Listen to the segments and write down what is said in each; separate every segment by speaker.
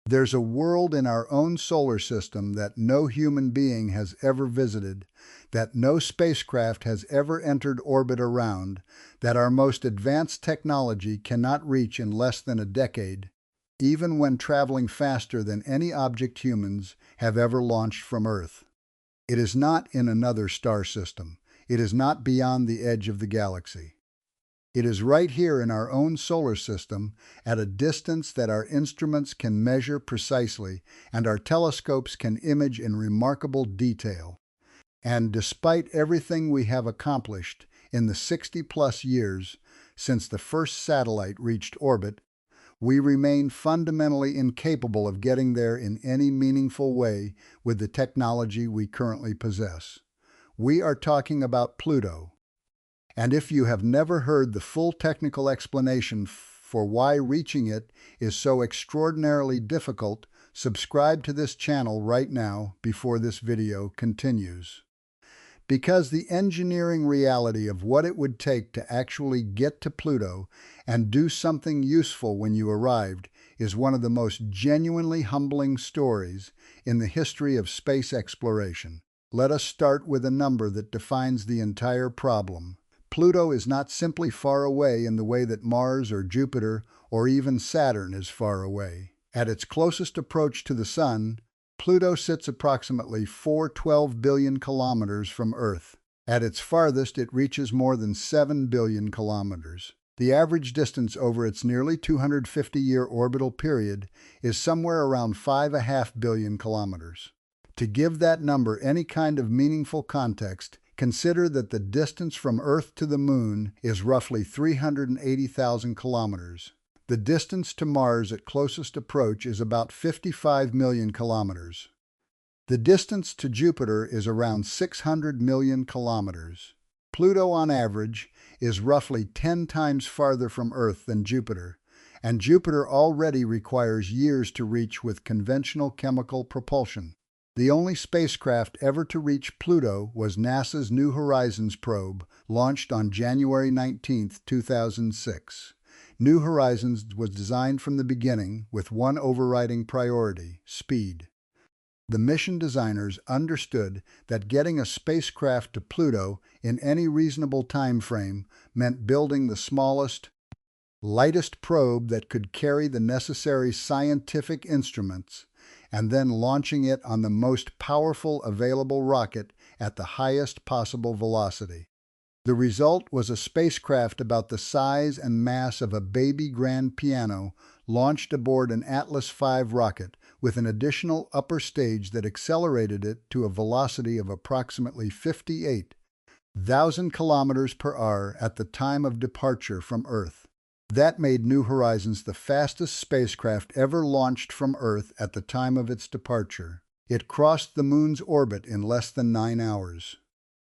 Speaker 1: There's a world in our own solar system that no human being has ever visited, that no spacecraft has ever entered orbit around, that our most advanced technology cannot reach in less than a decade, even when traveling faster than any object humans have ever launched from Earth. It is not in another star system. It is not beyond the edge of the galaxy. It is right here in our own solar system, at a distance that our instruments can measure precisely and our telescopes can image in remarkable detail. And despite everything we have accomplished in the 60-plus years since the first satellite reached orbit, we remain fundamentally incapable of getting there in any meaningful way with the technology we currently possess. We are talking about Pluto. And if you have never heard the full technical explanation for why reaching it is so extraordinarily difficult, subscribe to this channel right now before this video continues. Because the engineering reality of what it would take to actually get to Pluto and do something useful when you arrived is one of the most genuinely humbling stories in the history of space exploration. Let us start with a number that defines the entire problem. Pluto is not simply far away in the way that Mars or Jupiter or even Saturn is far away. At its closest approach to the Sun, Pluto sits approximately 412 billion kilometers from Earth. At its farthest, it reaches more than 7 billion kilometers. The average distance over its nearly 250-year orbital period is somewhere around 5.5 billion kilometers. To give that number any kind of meaningful context, consider that the distance from Earth to the Moon is roughly 380,000 kilometers. The distance to Mars at closest approach is about 55 million kilometers. The distance to Jupiter is around 600 million kilometers. Pluto, on average, is roughly 10 times farther from Earth than Jupiter, and Jupiter already requires years to reach with conventional chemical propulsion. The only spacecraft ever to reach Pluto was NASA's New Horizons probe, launched on January 19, 2006. New Horizons was designed from the beginning with one overriding priority: speed. The mission designers understood that getting a spacecraft to Pluto in any reasonable time frame meant building the smallest, lightest probe that could carry the necessary scientific instruments, and then launching it on the most powerful available rocket at the highest possible velocity. The result was a spacecraft about the size and mass of a baby grand piano launched aboard an Atlas V rocket with an additional upper stage that accelerated it to a velocity of approximately 58,000 kilometers per hour at the time of departure from Earth. That made New Horizons the fastest spacecraft ever launched from Earth at the time of its departure. It crossed the Moon's orbit in less than 9 hours.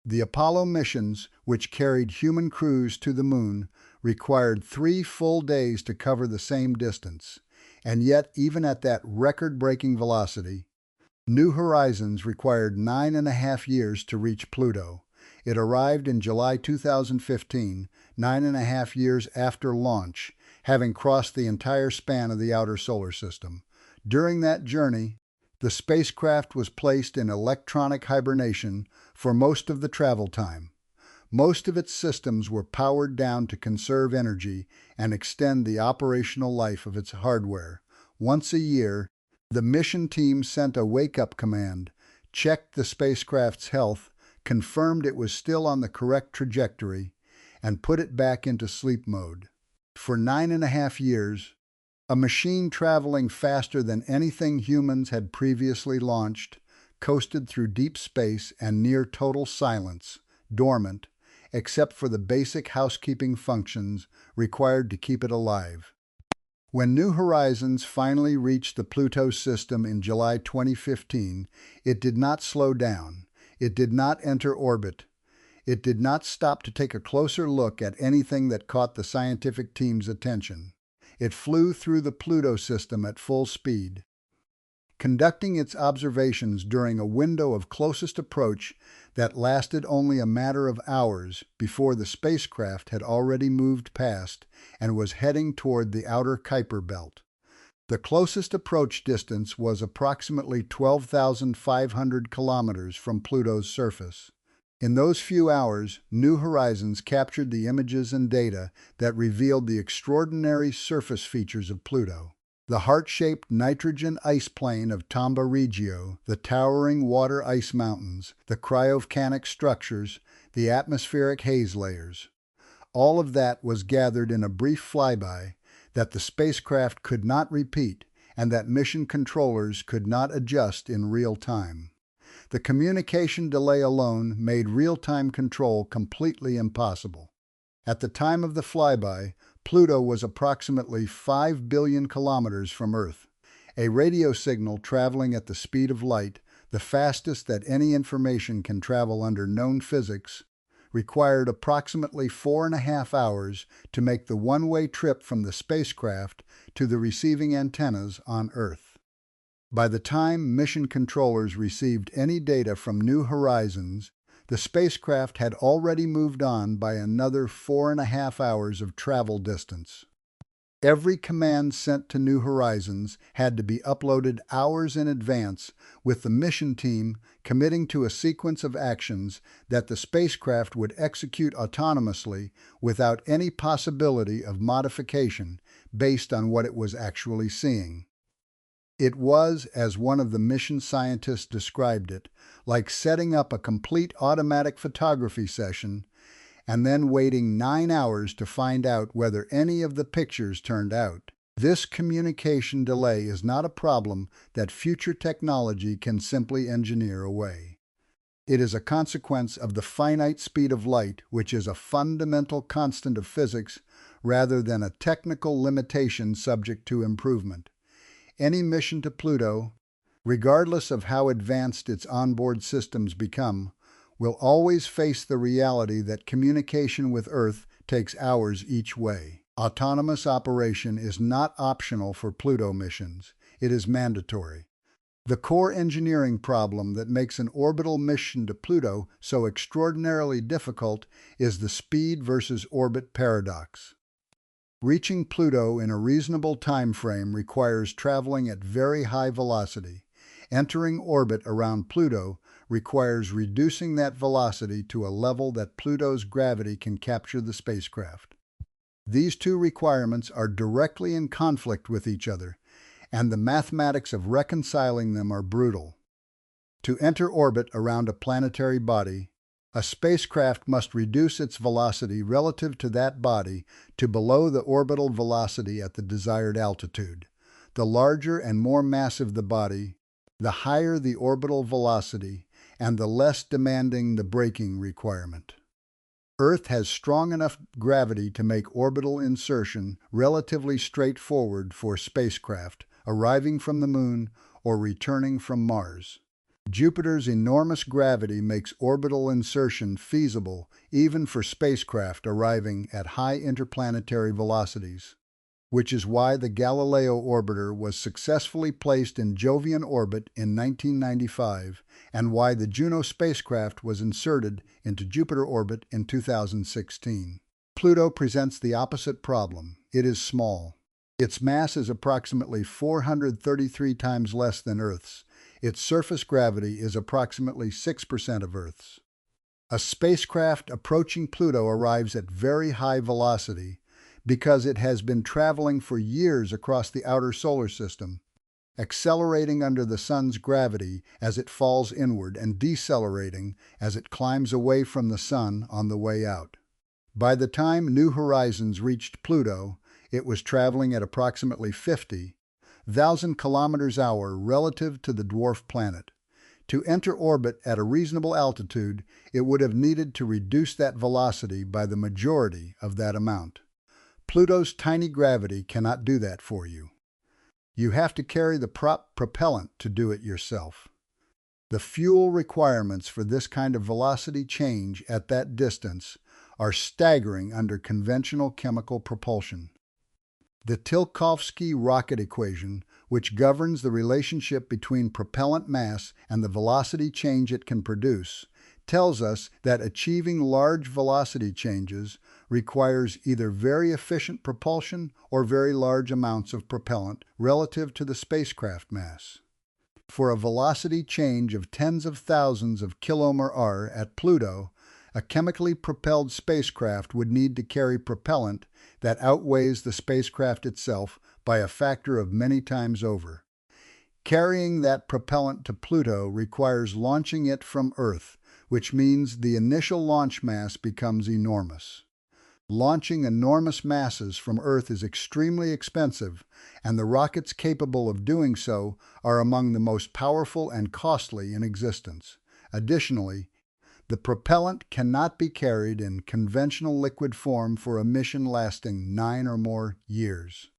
Speaker 1: The Apollo missions, which carried human crews to the Moon, required 3 full days to cover the same distance. And yet, even at that record-breaking velocity, New Horizons required 9.5 years to reach Pluto. It arrived in July 2015, 9.5 years after launch, having crossed the entire span of the outer solar system. During that journey, the spacecraft was placed in electronic hibernation for most of the travel time. Most of its systems were powered down to conserve energy and extend the operational life of its hardware. Once a year, the mission team sent a wake-up command, checked the spacecraft's health, confirmed it was still on the correct trajectory, and put it back into sleep mode. For 9.5 years, a machine traveling faster than anything humans had previously launched coasted through deep space and near total silence, dormant, except for the basic housekeeping functions required to keep it alive. When New Horizons finally reached the Pluto system in July 2015, it did not slow down. It did not enter orbit. It did not stop to take a closer look at anything that caught the scientific team's attention. It flew through the Pluto system at full speed, conducting its observations during a window of closest approach that lasted only a matter of hours before the spacecraft had already moved past and was heading toward the outer Kuiper belt. The closest approach distance was approximately 12,500 kilometers from Pluto's surface. In those few hours, New Horizons captured the images and data that revealed the extraordinary surface features of Pluto. The heart-shaped nitrogen ice plain of Tomba Regio, the towering water ice mountains, the cryovulcanic structures, the atmospheric haze layers. All of that was gathered in a brief flyby that the spacecraft could not repeat and that mission controllers could not adjust in real time. The communication delay alone made real-time control completely impossible. At the time of the flyby, Pluto was approximately 5 billion kilometers from Earth. A radio signal traveling at the speed of light, the fastest that any information can travel under known physics, required approximately 4.5 hours to make the one-way trip from the spacecraft to the receiving antennas on Earth. By the time mission controllers received any data from New Horizons, the spacecraft had already moved on by another 4.5 hours of travel distance. Every command sent to New Horizons had to be uploaded hours in advance, with the mission team committing to a sequence of actions that the spacecraft would execute autonomously without any possibility of modification based on what it was actually seeing. It was, as one of the mission scientists described it, like setting up a complete automatic photography session and then waiting 9 hours to find out whether any of the pictures turned out. This communication delay is not a problem that future technology can simply engineer away. It is a consequence of the finite speed of light, which is a fundamental constant of physics rather than a technical limitation subject to improvement. Any mission to Pluto, regardless of how advanced its onboard systems become, will always face the reality that communication with Earth takes hours each way. Autonomous operation is not optional for Pluto missions. It is mandatory. The core engineering problem that makes an orbital mission to Pluto so extraordinarily difficult is the speed versus orbit paradox. Reaching Pluto in a reasonable time frame requires traveling at very high velocity. Entering orbit around Pluto requires reducing that velocity to a level that Pluto's gravity can capture the spacecraft. These two requirements are directly in conflict with each other, and the mathematics of reconciling them are brutal. To enter orbit around a planetary body, a spacecraft must reduce its velocity relative to that body to below the orbital velocity at the desired altitude. The larger and more massive the body, the higher the orbital velocity, and the less demanding the braking requirement. Earth has strong enough gravity to make orbital insertion relatively straightforward for spacecraft arriving from the Moon or returning from Mars. Jupiter's enormous gravity makes orbital insertion feasible even for spacecraft arriving at high interplanetary velocities, which is why the Galileo orbiter was successfully placed in Jovian orbit in 1995 and why the Juno spacecraft was inserted into Jupiter orbit in 2016. Pluto presents the opposite problem. It is small. Its mass is approximately 433 times less than Earth's. Its surface gravity is approximately 6% of Earth's. A spacecraft approaching Pluto arrives at very high velocity because it has been traveling for years across the outer solar system, accelerating under the Sun's gravity as it falls inward and decelerating as it climbs away from the Sun on the way out. By the time New Horizons reached Pluto, it was traveling at approximately 50,000 kilometers an hour relative to the dwarf planet. To enter orbit at a reasonable altitude, it would have needed to reduce that velocity by the majority of that amount. Pluto's tiny gravity cannot do that for you. You have to carry the propellant to do it yourself. The fuel requirements for this kind of velocity change at that distance are staggering under conventional chemical propulsion. The Tsiolkovsky rocket equation, which governs the relationship between propellant mass and the velocity change it can produce, tells us that achieving large velocity changes requires either very efficient propulsion or very large amounts of propellant relative to the spacecraft mass. For a velocity change of tens of thousands of km/h at Pluto, a chemically propelled spacecraft would need to carry propellant that outweighs the spacecraft itself by a factor of many times over. Carrying that propellant to Pluto requires launching it from Earth, which means the initial launch mass becomes enormous. Launching enormous masses from Earth is extremely expensive, and the rockets capable of doing so are among the most powerful and costly in existence. Additionally, the propellant cannot be carried in conventional liquid form for a mission lasting 9 or more years.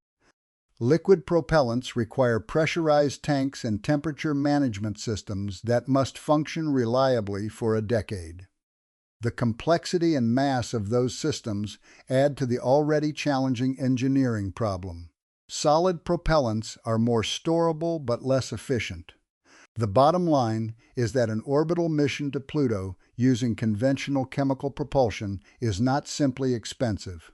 Speaker 1: Liquid propellants require pressurized tanks and temperature management systems that must function reliably for a decade. The complexity and mass of those systems add to the already challenging engineering problem. Solid propellants are more storable but less efficient. The bottom line is that an orbital mission to Pluto using conventional chemical propulsion is not simply expensive.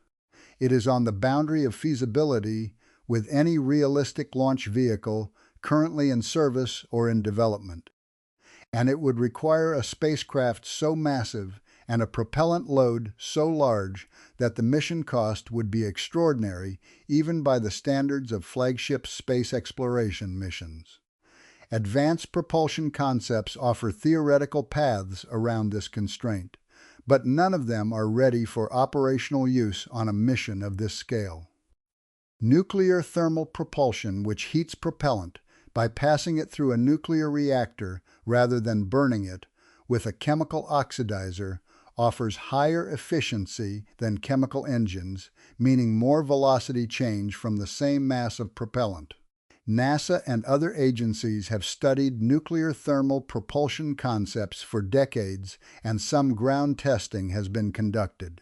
Speaker 1: It is on the boundary of feasibility with any realistic launch vehicle currently in service or in development. And it would require a spacecraft so massive and a propellant load so large that the mission cost would be extraordinary even by the standards of flagship space exploration missions. Advanced propulsion concepts offer theoretical paths around this constraint, but none of them are ready for operational use on a mission of this scale. Nuclear thermal propulsion, which heats propellant by passing it through a nuclear reactor rather than burning it with a chemical oxidizer, offers higher efficiency than chemical engines, meaning more velocity change from the same mass of propellant. NASA and other agencies have studied nuclear thermal propulsion concepts for decades, and some ground testing has been conducted.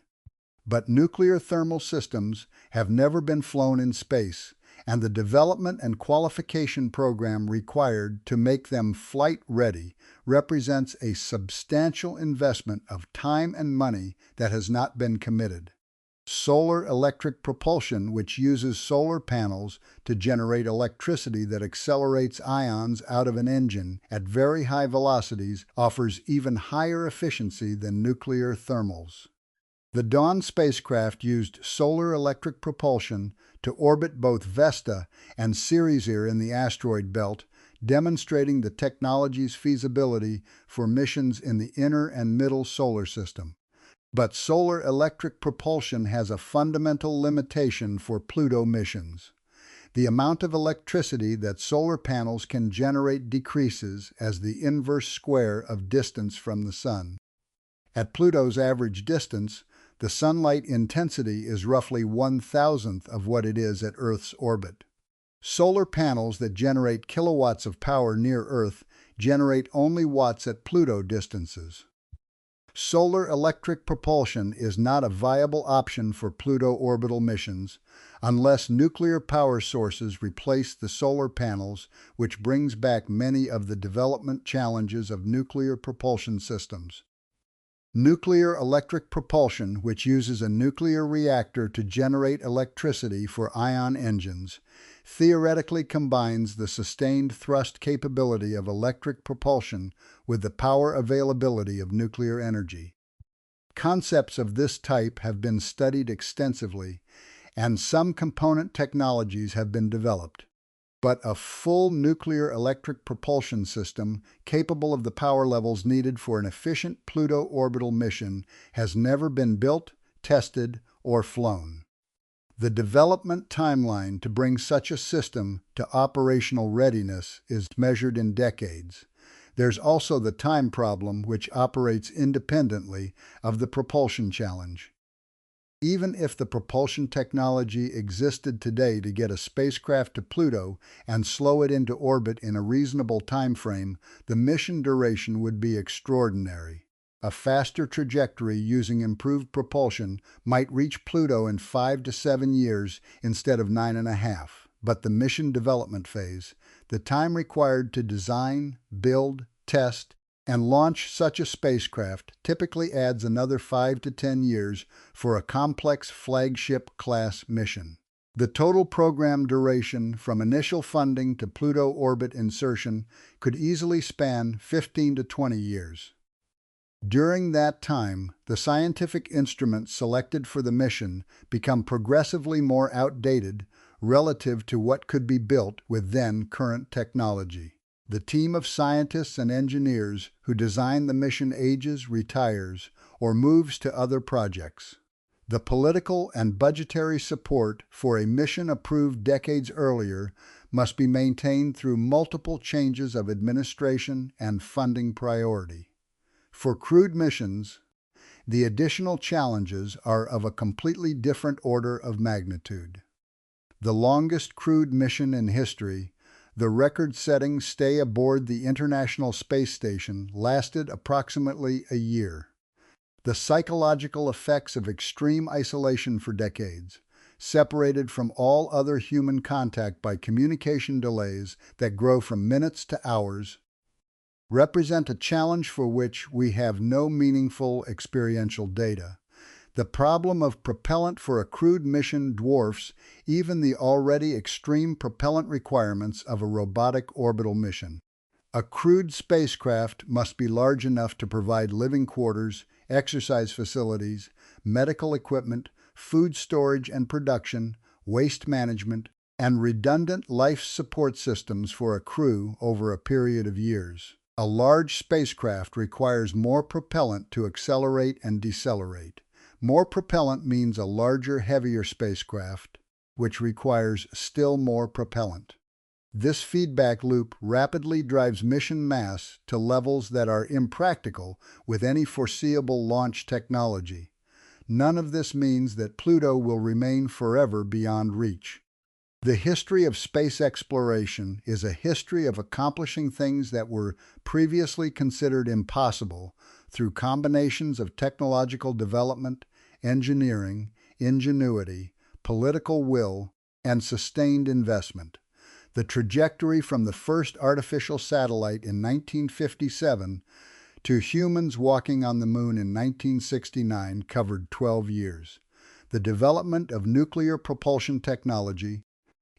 Speaker 1: But nuclear thermal systems have never been flown in space, and the development and qualification program required to make them flight-ready represents a substantial investment of time and money that has not been committed. Solar electric propulsion, which uses solar panels to generate electricity that accelerates ions out of an engine at very high velocities, offers even higher efficiency than nuclear thermals. The Dawn spacecraft used solar electric propulsion to orbit both Vesta and Ceres in the asteroid belt, demonstrating the technology's feasibility for missions in the inner and middle solar system. But solar electric propulsion has a fundamental limitation for Pluto missions. The amount of electricity that solar panels can generate decreases as the inverse square of distance from the Sun. At Pluto's average distance, the sunlight intensity is roughly 1/1000th of what it is at Earth's orbit. Solar panels that generate kilowatts of power near Earth generate only watts at Pluto distances. Solar electric propulsion is not a viable option for Pluto orbital missions unless nuclear power sources replace the solar panels, which brings back many of the development challenges of nuclear propulsion systems. Nuclear electric propulsion, which uses a nuclear reactor to generate electricity for ion engines, theoretically combines the sustained thrust capability of electric propulsion with the power availability of nuclear energy. Concepts of this type have been studied extensively, and some component technologies have been developed. But a full nuclear electric propulsion system capable of the power levels needed for an efficient Pluto orbital mission has never been built, tested, or flown. The development timeline to bring such a system to operational readiness is measured in decades. There's also the time problem, which operates independently of the propulsion challenge. Even if the propulsion technology existed today to get a spacecraft to Pluto and slow it into orbit in a reasonable time frame, the mission duration would be extraordinary. A faster trajectory using improved propulsion might reach Pluto in 5 to 7 years instead of 9.5. But the mission development phase, the time required to design, build, test, And launch such a spacecraft typically adds another 5 to 10 years for a complex flagship-class mission. The total program duration from initial funding to Pluto orbit insertion could easily span 15 to 20 years. During that time, the scientific instruments selected for the mission become progressively more outdated relative to what could be built with then current technology. The team of scientists and engineers who designed the mission ages, retires, or moves to other projects. The political and budgetary support for a mission approved decades earlier must be maintained through multiple changes of administration and funding priority. For crewed missions, the additional challenges are of a completely different order of magnitude. The longest crewed mission in history, the record-setting stay aboard the International Space Station, lasted approximately a year. The psychological effects of extreme isolation for decades, separated from all other human contact by communication delays that grow from minutes to hours, represent a challenge for which we have no meaningful experiential data. The problem of propellant for a crewed mission dwarfs even the already extreme propellant requirements of a robotic orbital mission. A crewed spacecraft must be large enough to provide living quarters, exercise facilities, medical equipment, food storage and production, waste management, and redundant life support systems for a crew over a period of years. A large spacecraft requires more propellant to accelerate and decelerate. More propellant means a larger, heavier spacecraft, which requires still more propellant. This feedback loop rapidly drives mission mass to levels that are impractical with any foreseeable launch technology. None of this means that Pluto will remain forever beyond reach. The history of space exploration is a history of accomplishing things that were previously considered impossible through combinations of technological development, engineering, ingenuity, political will, and sustained investment. The trajectory from the first artificial satellite in 1957 to humans walking on the moon in 1969 covered 12 years. The development of nuclear propulsion technology,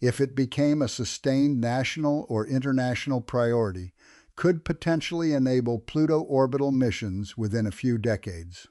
Speaker 1: if it became a sustained national or international priority, could potentially enable Pluto orbital missions within a few decades.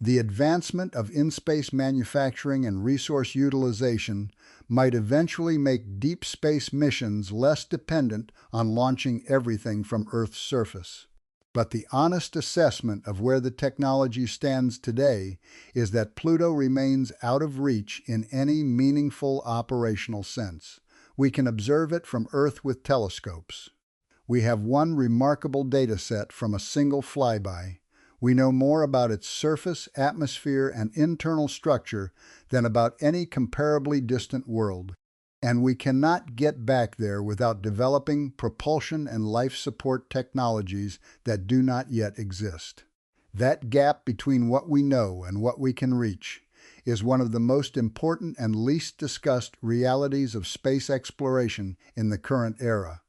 Speaker 1: The advancement of in-space manufacturing and resource utilization might eventually make deep space missions less dependent on launching everything from Earth's surface. But the honest assessment of where the technology stands today is that Pluto remains out of reach in any meaningful operational sense. We can observe it from Earth with telescopes. We have one remarkable data set from a single flyby. We know more about its surface, atmosphere, and internal structure than about any comparably distant world. And we cannot get back there without developing propulsion and life support technologies that do not yet exist. That gap between what we know and what we can reach is one of the most important and least discussed realities of space exploration in the current era.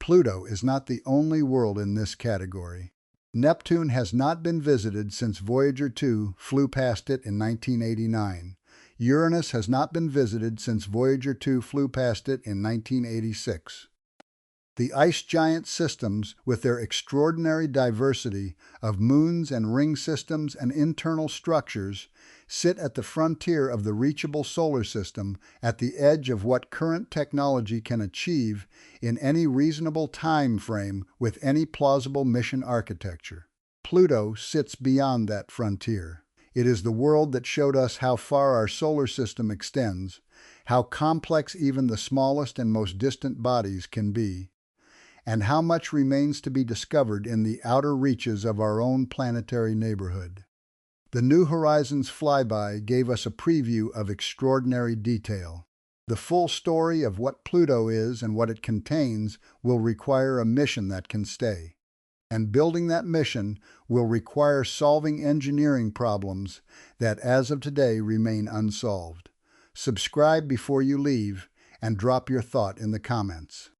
Speaker 1: Pluto is not the only world in this category. Neptune has not been visited since Voyager 2 flew past it in 1989. Uranus has not been visited since Voyager 2 flew past it in 1986. The ice giant systems, with their extraordinary diversity of moons and ring systems and internal structures, sit at the frontier of the reachable solar system, at the edge of what current technology can achieve in any reasonable time frame with any plausible mission architecture. Pluto sits beyond that frontier. It is the world that showed us how far our solar system extends, how complex even the smallest and most distant bodies can be, and how much remains to be discovered in the outer reaches of our own planetary neighborhood. The New Horizons flyby gave us a preview of extraordinary detail. The full story of what Pluto is and what it contains will require a mission that can stay. And building that mission will require solving engineering problems that as of today remain unsolved. Subscribe before you leave and drop your thought in the comments.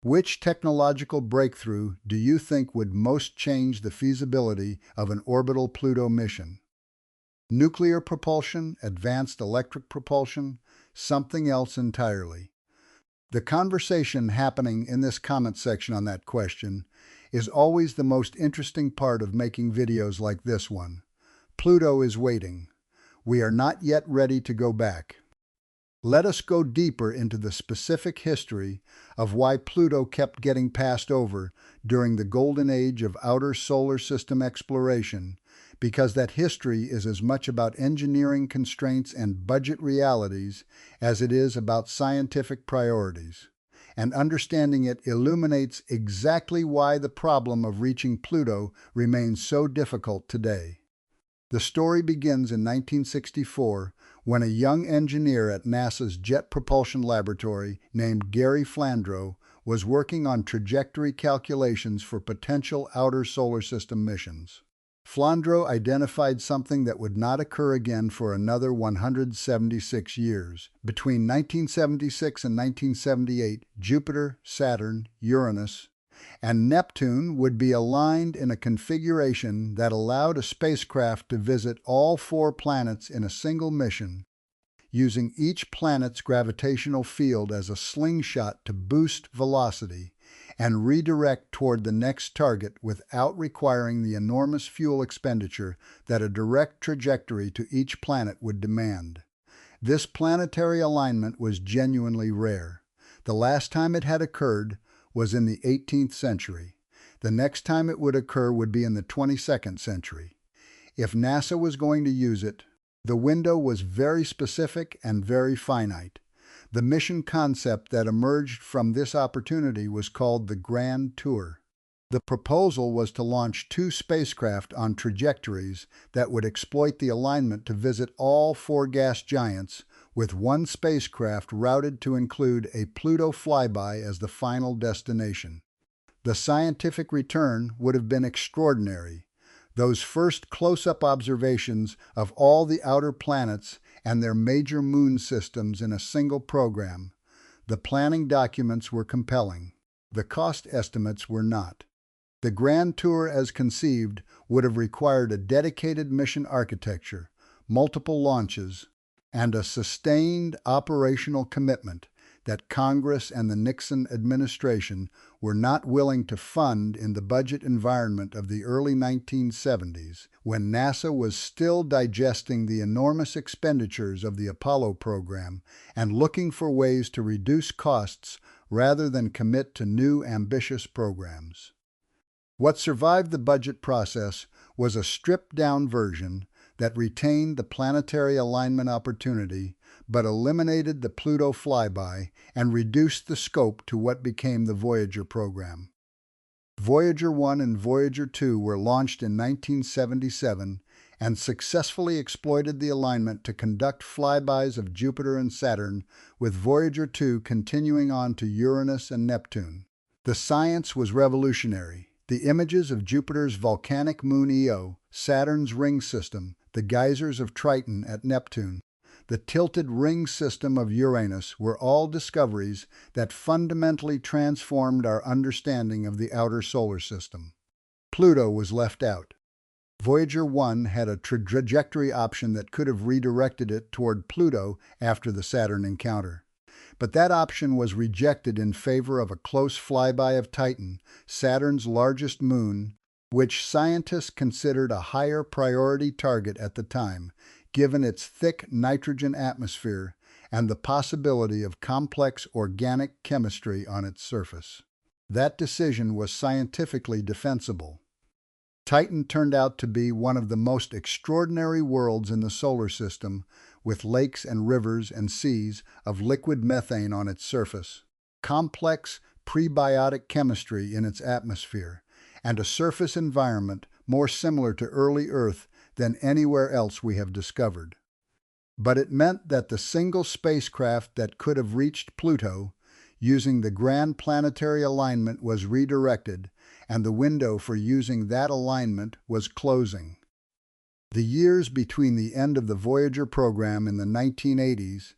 Speaker 1: Which technological breakthrough do you think would most change the feasibility of an orbital Pluto mission? Nuclear propulsion, advanced electric propulsion, something else entirely? The conversation happening in this comment section on that question is always the most interesting part of making videos like this one. Pluto is waiting. We are not yet ready to go back. Let us go deeper into the specific history of why Pluto kept getting passed over during the golden age of outer solar system exploration, because that history is as much about engineering constraints and budget realities as it is about scientific priorities. And understanding it illuminates exactly why the problem of reaching Pluto remains so difficult today. The story begins in 1964 when a young engineer at NASA's Jet Propulsion Laboratory named Gary Flandreau was working on trajectory calculations for potential outer solar system missions. Flandreau identified something that would not occur again for another 176 years. Between 1976 and 1978, Jupiter, Saturn, Uranus, and Neptune would be aligned in a configuration that allowed a spacecraft to visit all 4 planets in a single mission, using each planet's gravitational field as a slingshot to boost velocity and redirect toward the next target without requiring the enormous fuel expenditure that a direct trajectory to each planet would demand. This planetary alignment was genuinely rare. The last time it had occurred was in the 18th century. The next time it would occur would be in the 22nd century. If NASA was going to use it, the window was very specific and very finite. The mission concept that emerged from this opportunity was called the Grand Tour. The proposal was to launch 2 spacecraft on trajectories that would exploit the alignment to visit all 4 gas giants, with 1 spacecraft routed to include a Pluto flyby as the final destination. The scientific return would have been extraordinary. Those first close-up observations of all the outer planets and their major moon systems in a single program. The planning documents were compelling. The cost estimates were not. The Grand Tour as conceived would have required a dedicated mission architecture, multiple launches, and a sustained operational commitment that Congress and the Nixon administration were not willing to fund in the budget environment of the early 1970s, when NASA was still digesting the enormous expenditures of the Apollo program and looking for ways to reduce costs rather than commit to new ambitious programs. What survived the budget process was a stripped-down version that retained the planetary alignment opportunity but eliminated the Pluto flyby and reduced the scope to what became the Voyager program. Voyager 1 and Voyager 2 were launched in 1977 and successfully exploited the alignment to conduct flybys of Jupiter and Saturn, with Voyager 2 continuing on to Uranus and Neptune. The science was revolutionary. The images of Jupiter's volcanic moon Io, Saturn's ring system, the geysers of Triton at Neptune, the tilted ring system of Uranus were all discoveries that fundamentally transformed our understanding of the outer solar system. Pluto was left out. Voyager 1 had a trajectory option that could have redirected it toward Pluto after the Saturn encounter. But that option was rejected in favor of a close flyby of Titan, Saturn's largest moon, which scientists considered a higher priority target at the time, given its thick nitrogen atmosphere and the possibility of complex organic chemistry on its surface. That decision was scientifically defensible. Titan turned out to be one of the most extraordinary worlds in the solar system, with lakes and rivers and seas of liquid methane on its surface, complex prebiotic chemistry in its atmosphere, and a surface environment more similar to early Earth than anywhere else we have discovered. But it meant that the single spacecraft that could have reached Pluto, using the grand planetary alignment, was redirected, and the window for using that alignment was closing. The years between the end of the Voyager program in the 1980s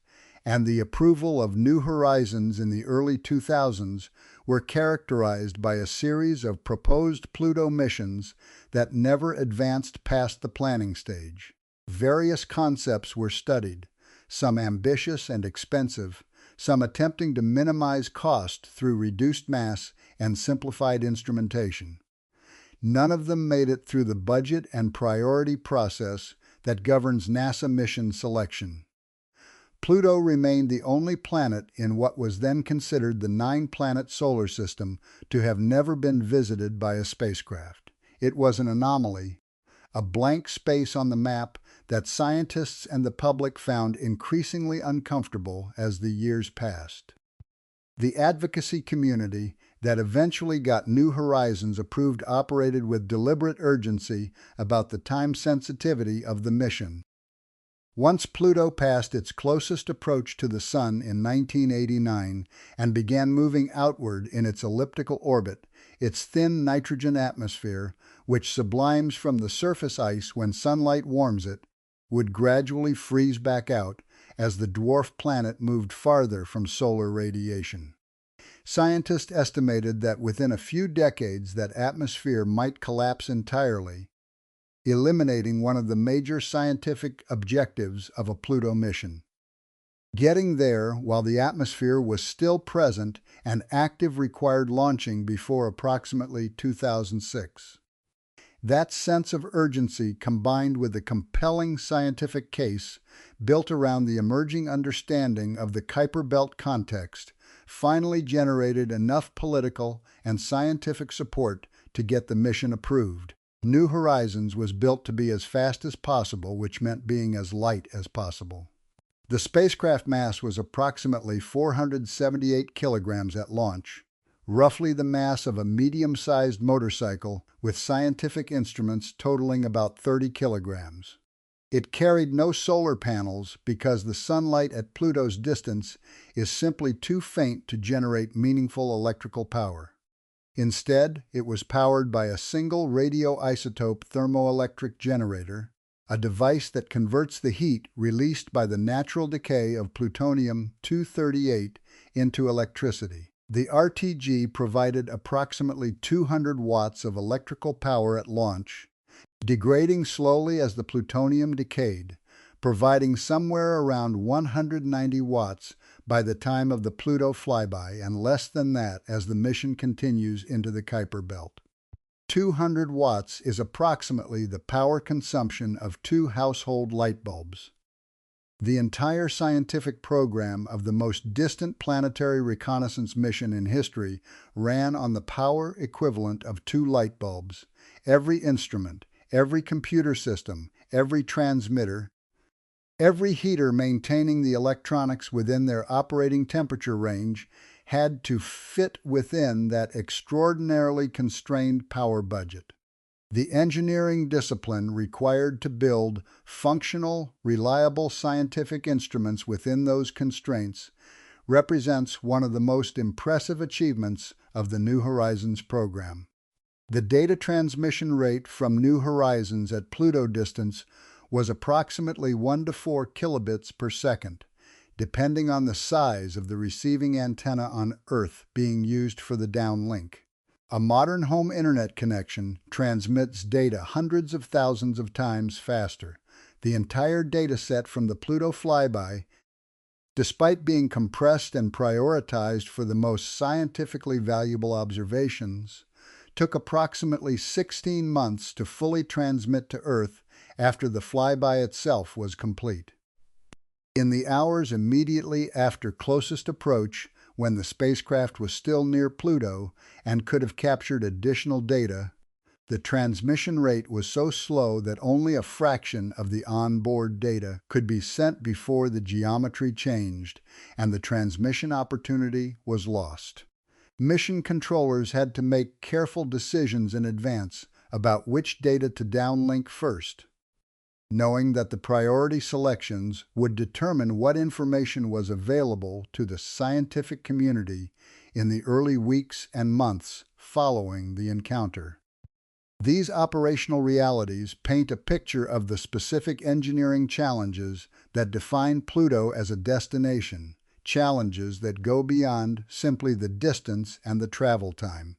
Speaker 1: and the approval of New Horizons in the early 2000s were characterized by a series of proposed Pluto missions that never advanced past the planning stage. Various concepts were studied, some ambitious and expensive, some attempting to minimize cost through reduced mass and simplified instrumentation. None of them made it through the budget and priority process that governs NASA mission selection. Pluto remained the only planet in what was then considered the 9-planet solar system to have never been visited by a spacecraft. It was an anomaly, a blank space on the map that scientists and the public found increasingly uncomfortable as the years passed. The advocacy community that eventually got New Horizons approved operated with deliberate urgency about the time sensitivity of the mission. Once Pluto passed its closest approach to the Sun in 1989 and began moving outward in its elliptical orbit, its thin nitrogen atmosphere, which sublimes from the surface ice when sunlight warms it, would gradually freeze back out as the dwarf planet moved farther from solar radiation. Scientists estimated that within a few decades that atmosphere might collapse entirely, eliminating one of the major scientific objectives of a Pluto mission. Getting there while the atmosphere was still present and active required launching before approximately 2006. That sense of urgency, combined with the compelling scientific case built around the emerging understanding of the Kuiper Belt context, finally generated enough political and scientific support to get the mission approved. New Horizons was built to be as fast as possible, which meant being as light as possible. The spacecraft mass was approximately 478 kilograms at launch, roughly the mass of a medium-sized motorcycle with scientific instruments totaling about 30 kilograms. It carried no solar panels because the sunlight at Pluto's distance is simply too faint to generate meaningful electrical power. Instead, it was powered by a single radioisotope thermoelectric generator, a device that converts the heat released by the natural decay of plutonium-238 into electricity. The RTG provided approximately 200 watts of electrical power at launch, degrading slowly as the plutonium decayed, providing somewhere around 190 watts by the time of the Pluto flyby and less than that as the mission continues into the Kuiper Belt. 200 watts is approximately the power consumption of 2 household light bulbs. The entire scientific program of the most distant planetary reconnaissance mission in history ran on the power equivalent of 2 light bulbs. Every instrument, every computer system, every transmitter, every heater maintaining the electronics within their operating temperature range had to fit within that extraordinarily constrained power budget. The engineering discipline required to build functional, reliable scientific instruments within those constraints represents one of the most impressive achievements of the New Horizons program. The data transmission rate from New Horizons at Pluto distance was approximately 1 to 4 kilobits per second, depending on the size of the receiving antenna on Earth being used for the downlink. A modern home internet connection transmits data hundreds of thousands of times faster. The entire data set from the Pluto flyby, despite being compressed and prioritized for the most scientifically valuable observations, took approximately 16 months to fully transmit to Earth after the flyby itself was complete. In the hours immediately after closest approach, when the spacecraft was still near Pluto and could have captured additional data, the transmission rate was so slow that only a fraction of the onboard data could be sent before the geometry changed, and the transmission opportunity was lost. Mission controllers had to make careful decisions in advance about which data to downlink first, knowing that the priority selections would determine what information was available to the scientific community in the early weeks and months following the encounter. These operational realities paint a picture of the specific engineering challenges that define Pluto as a destination, challenges that go beyond simply the distance and the travel time.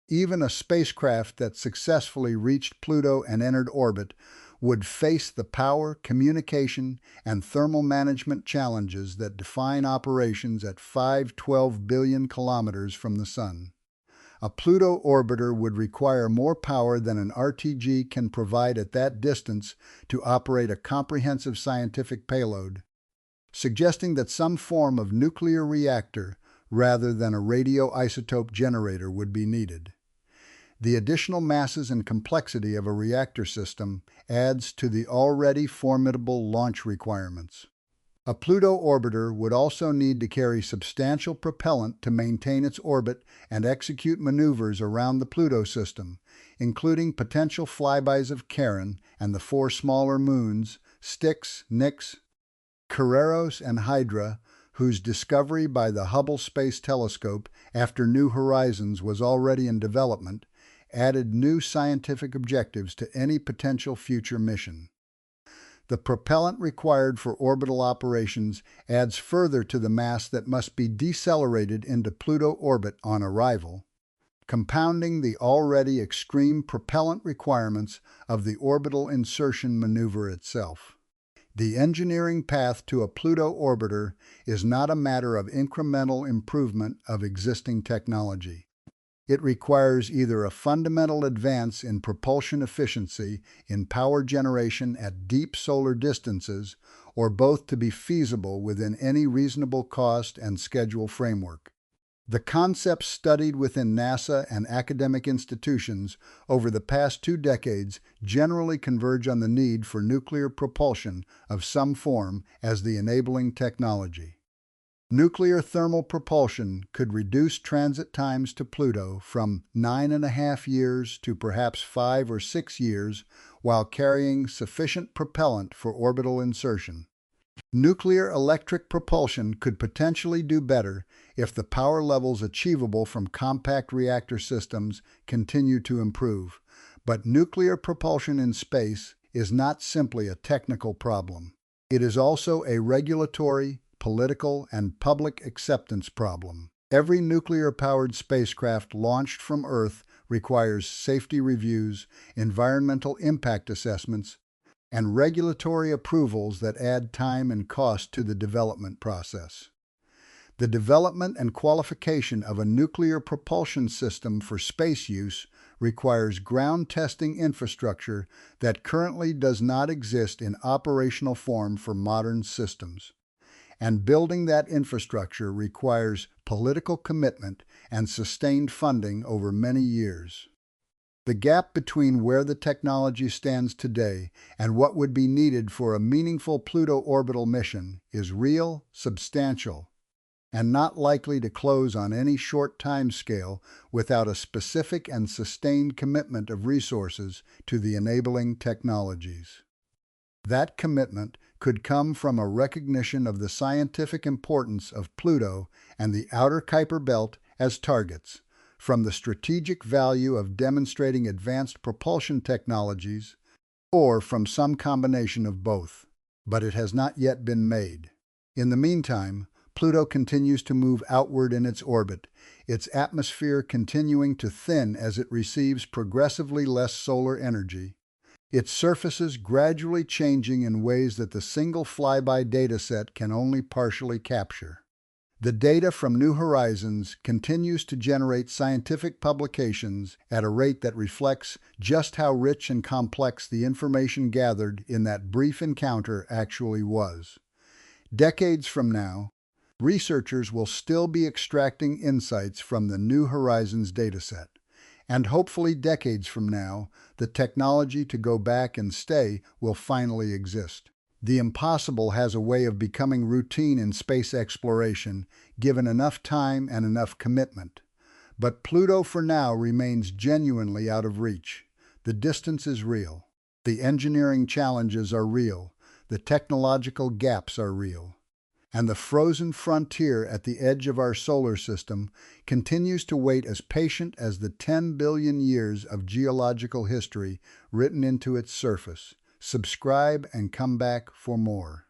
Speaker 1: Even a spacecraft that successfully reached Pluto and entered orbit would face the power, communication, and thermal management challenges that define operations at 512 billion kilometers from the Sun. A Pluto orbiter would require more power than an RTG can provide at that distance to operate a comprehensive scientific payload, suggesting that some form of nuclear reactor rather than a radioisotope generator would be needed. The additional masses and complexity of a reactor system adds to the already formidable launch requirements. A Pluto orbiter would also need to carry substantial propellant to maintain its orbit and execute maneuvers around the Pluto system, including potential flybys of Charon and the 4 smaller moons, Styx, Nix, Kerberos, and Hydra, whose discovery by the Hubble Space Telescope after New Horizons was already in development, added new scientific objectives to any potential future mission. The propellant required for orbital operations adds further to the mass that must be decelerated into Pluto orbit on arrival, compounding the already extreme propellant requirements of the orbital insertion maneuver itself. The engineering path to a Pluto orbiter is not a matter of incremental improvement of existing technology. It requires either a fundamental advance in propulsion efficiency in power generation at deep solar distances, or both to be feasible within any reasonable cost and schedule framework. The concepts studied within NASA and academic institutions over the past 2 decades generally converge on the need for nuclear propulsion of some form as the enabling technology. Nuclear thermal propulsion could reduce transit times to Pluto from 9.5 years to perhaps 5 or 6 years while carrying sufficient propellant for orbital insertion. Nuclear electric propulsion could potentially do better if the power levels achievable from compact reactor systems continue to improve. But nuclear propulsion in space is not simply a technical problem. It is also a regulatory, political, and public acceptance problem. Every nuclear-powered spacecraft launched from Earth requires safety reviews, environmental impact assessments, and regulatory approvals that add time and cost to the development process. The development and qualification of a nuclear propulsion system for space use requires ground testing infrastructure that currently does not exist in operational form for modern systems. And building that infrastructure requires political commitment and sustained funding over many years. The gap between where the technology stands today and what would be needed for a meaningful Pluto orbital mission is real, substantial, and not likely to close on any short time scale without a specific and sustained commitment of resources to the enabling technologies. That commitment could come from a recognition of the scientific importance of Pluto and the outer Kuiper belt as targets, from the strategic value of demonstrating advanced propulsion technologies, or from some combination of both. But it has not yet been made. In the meantime, Pluto continues to move outward in its orbit, its atmosphere continuing to thin as it receives progressively less solar energy, its surfaces gradually changing in ways that the single flyby dataset can only partially capture. The data from New Horizons continues to generate scientific publications at a rate that reflects just how rich and complex the information gathered in that brief encounter actually was. Decades from now, researchers will still be extracting insights from the New Horizons dataset. And hopefully decades from now, the technology to go back and stay will finally exist. The impossible has a way of becoming routine in space exploration, given enough time and enough commitment. But Pluto for now remains genuinely out of reach. The distance is real. The engineering challenges are real. The technological gaps are real. And the frozen frontier at the edge of our solar system continues to wait as patient as the 10 billion years of geological history written into its surface. Subscribe and come back for more.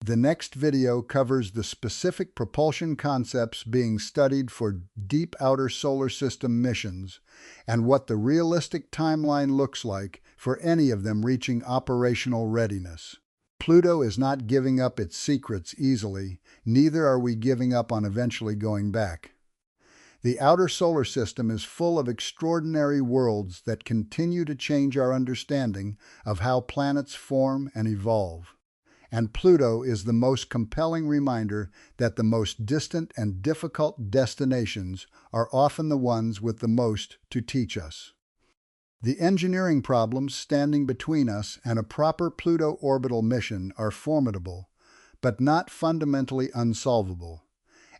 Speaker 1: The next video covers the specific propulsion concepts being studied for deep outer solar system missions and what the realistic timeline looks like for any of them reaching operational readiness. Pluto is not giving up its secrets easily, neither are we giving up on eventually going back. The outer solar system is full of extraordinary worlds that continue to change our understanding of how planets form and evolve. And Pluto is the most compelling reminder that the most distant and difficult destinations are often the ones with the most to teach us. The engineering problems standing between us and a proper Pluto orbital mission are formidable, but not fundamentally unsolvable,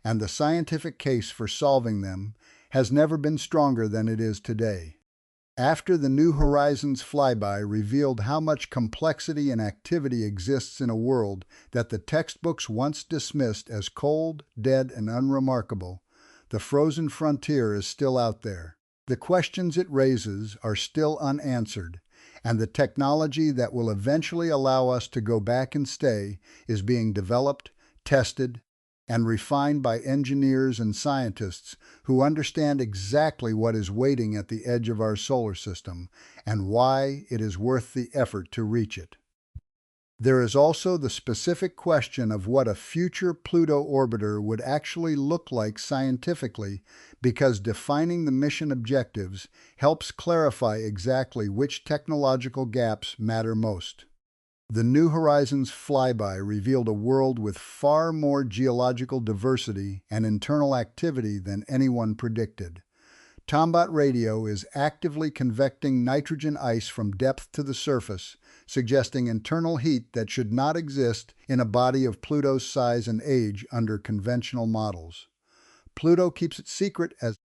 Speaker 1: and the scientific case for solving them has never been stronger than it is today. After the New Horizons flyby revealed how much complexity and activity exists in a world that the textbooks once dismissed as cold, dead, and unremarkable, the frozen frontier is still out there. The questions it raises are still unanswered, and the technology that will eventually allow us to go back and stay is being developed, tested, and refined by engineers and scientists who understand exactly what is waiting at the edge of our solar system and why it is worth the effort to reach it. There is also the specific question of what a future Pluto orbiter would actually look like scientifically, because defining the mission objectives helps clarify exactly which technological gaps matter most. The New Horizons flyby revealed a world with far more geological diversity and internal activity than anyone predicted. Tombot radio is actively convecting nitrogen ice from depth to the surface, suggesting internal heat that should not exist in a body of Pluto's size and age under conventional models. Pluto keeps it secret as